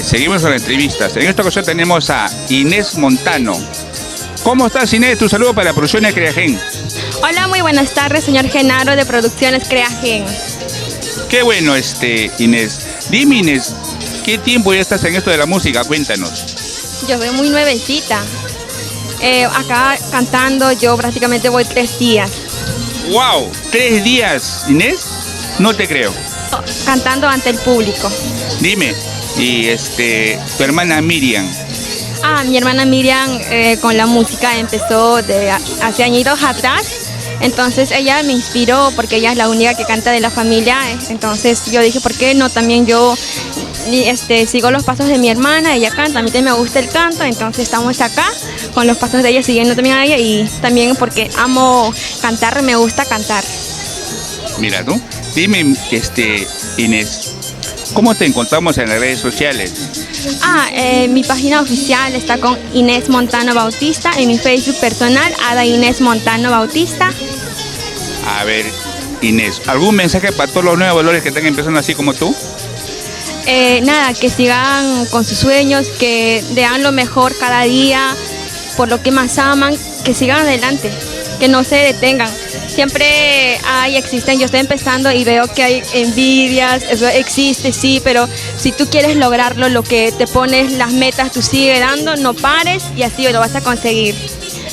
Seguimos con las entrevistas. En esta ocasión tenemos a Inés Montano. ¿Cómo estás, Inés? Tu saludo para la producción de Creagen. Hola, muy buenas tardes, señor Genaro de Producciones Creagen. Qué bueno, Inés. Dime, Inés, ¿qué tiempo ya estás en esto de la música? Cuéntanos. Yo soy muy nuevecita. Acá cantando yo prácticamente voy 3 días. ¡Wow! ¿3 días, Inés? No te creo. Cantando ante el público. Dime, y tu hermana Miriam. Mi hermana Miriam con la música empezó hace añitos atrás. Entonces ella me inspiró porque ella es la única que canta de la familia. Entonces yo dije, ¿por qué no? También yo sigo los pasos de mi hermana, ella canta, a mí también me gusta el canto, entonces estamos acá con los pasos de ella, siguiendo también a ella y también porque amo cantar, me gusta cantar. Mira tú, dime, Inés, ¿cómo te encontramos en las redes sociales? Mi página oficial está con Inés Montano Bautista, en mi Facebook personal, Ada Inés Montano Bautista. A ver, Inés, ¿algún mensaje para todos los nuevos valores que están empezando así como tú? Nada, que sigan con sus sueños, que den lo mejor cada día, por lo que más aman, que sigan adelante, que no se detengan. Siempre existen, yo estoy empezando y veo que hay envidias, eso existe, sí, pero si tú quieres lograrlo, lo que te pones, las metas, tú sigue dando, no pares y así lo vas a conseguir.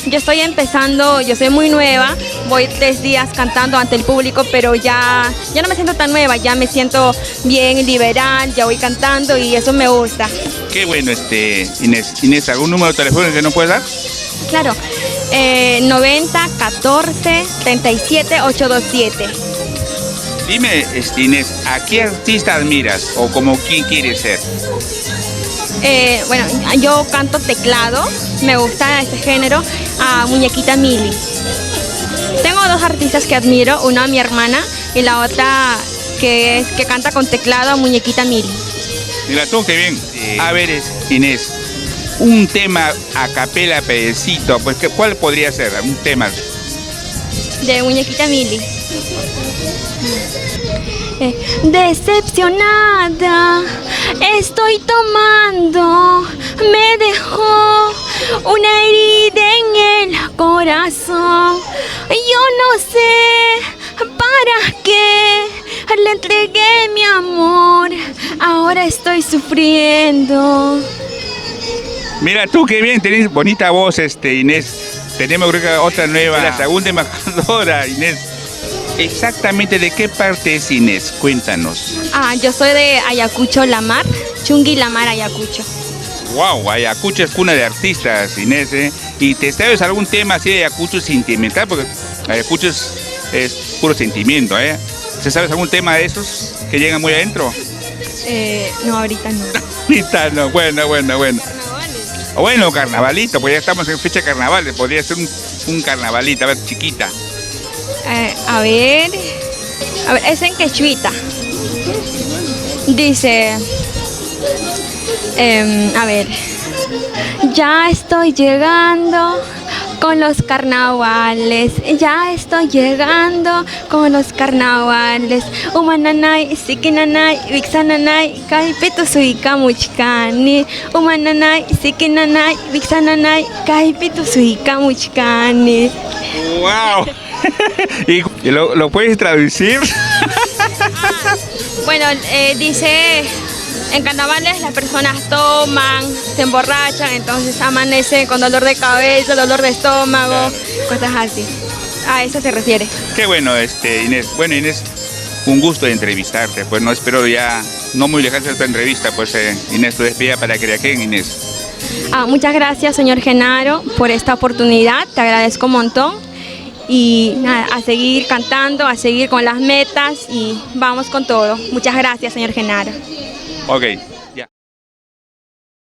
Yo estoy empezando, yo soy muy nueva, voy 3 días cantando ante el público, pero ya no me siento tan nueva, ya me siento bien, liberal, ya voy cantando y eso me gusta. Qué bueno, Inés. Inés, ¿algún número de teléfono que nos puedes dar? Claro, 90 14 37 827. Dime, Inés, ¿a qué artista admiras o como quién quieres ser? Bueno, yo canto teclado, me gusta este género, a Muñequita Mili. Tengo 2 artistas que admiro, una a mi hermana y la otra que canta con teclado, a Muñequita Mili. Mira tú, qué bien. A ver, Inés, un tema a capela, pedacito, pues ¿cuál podría ser? Un tema. De Muñequita Mili. Decepcionada, estoy tomando, me dejó una herida en el corazón. Yo no sé para qué le entregué mi amor, ahora estoy sufriendo. Mira tú, qué bien, tenés bonita voz, Inés. Tenemos creo que otra nueva, la segunda embajadora, Inés. Exactamente, ¿de qué parte es Inés? Cuéntanos. Yo soy de Ayacucho, Lamar, Chungui, Lamar, Ayacucho. Wow, Ayacucho es cuna de artistas, Inés, ¿eh? ¿Y te sabes algún tema así de Ayacucho sentimental? Porque Ayacucho es puro sentimiento, ¿eh? ¿Te sabes algún tema de esos que llegan muy adentro? No, ahorita no. Ahorita no, bueno. Bueno, carnavalito, pues ya estamos en fecha de carnaval, podría ser un carnavalito, a ver, chiquita. A ver, es en quechuita. Dice, a ver, ya estoy llegando con los carnavales, ya estoy llegando con los carnavales. Umananay, sikinanay, vixananay, kaipitu suika muchkani. Umananay, sikinanay, vixananay, kaipitu suika muchkani. ¡Wow! ¿Y lo puedes traducir? Bueno, dice, en carnavales las personas toman, se emborrachan, entonces amanecen con dolor de cabeza, dolor de estómago, cosas así. A eso se refiere. Qué bueno, Inés. Bueno, Inés, un gusto de entrevistarte. Pues no espero ya, no muy lejana esta entrevista, pues Inés, tu despedida para Creagen, Inés. Muchas gracias, señor Genaro, por esta oportunidad, te agradezco un montón. Y nada, a seguir cantando, a seguir con las metas y vamos con todo. Muchas gracias, señor Genaro. Ok.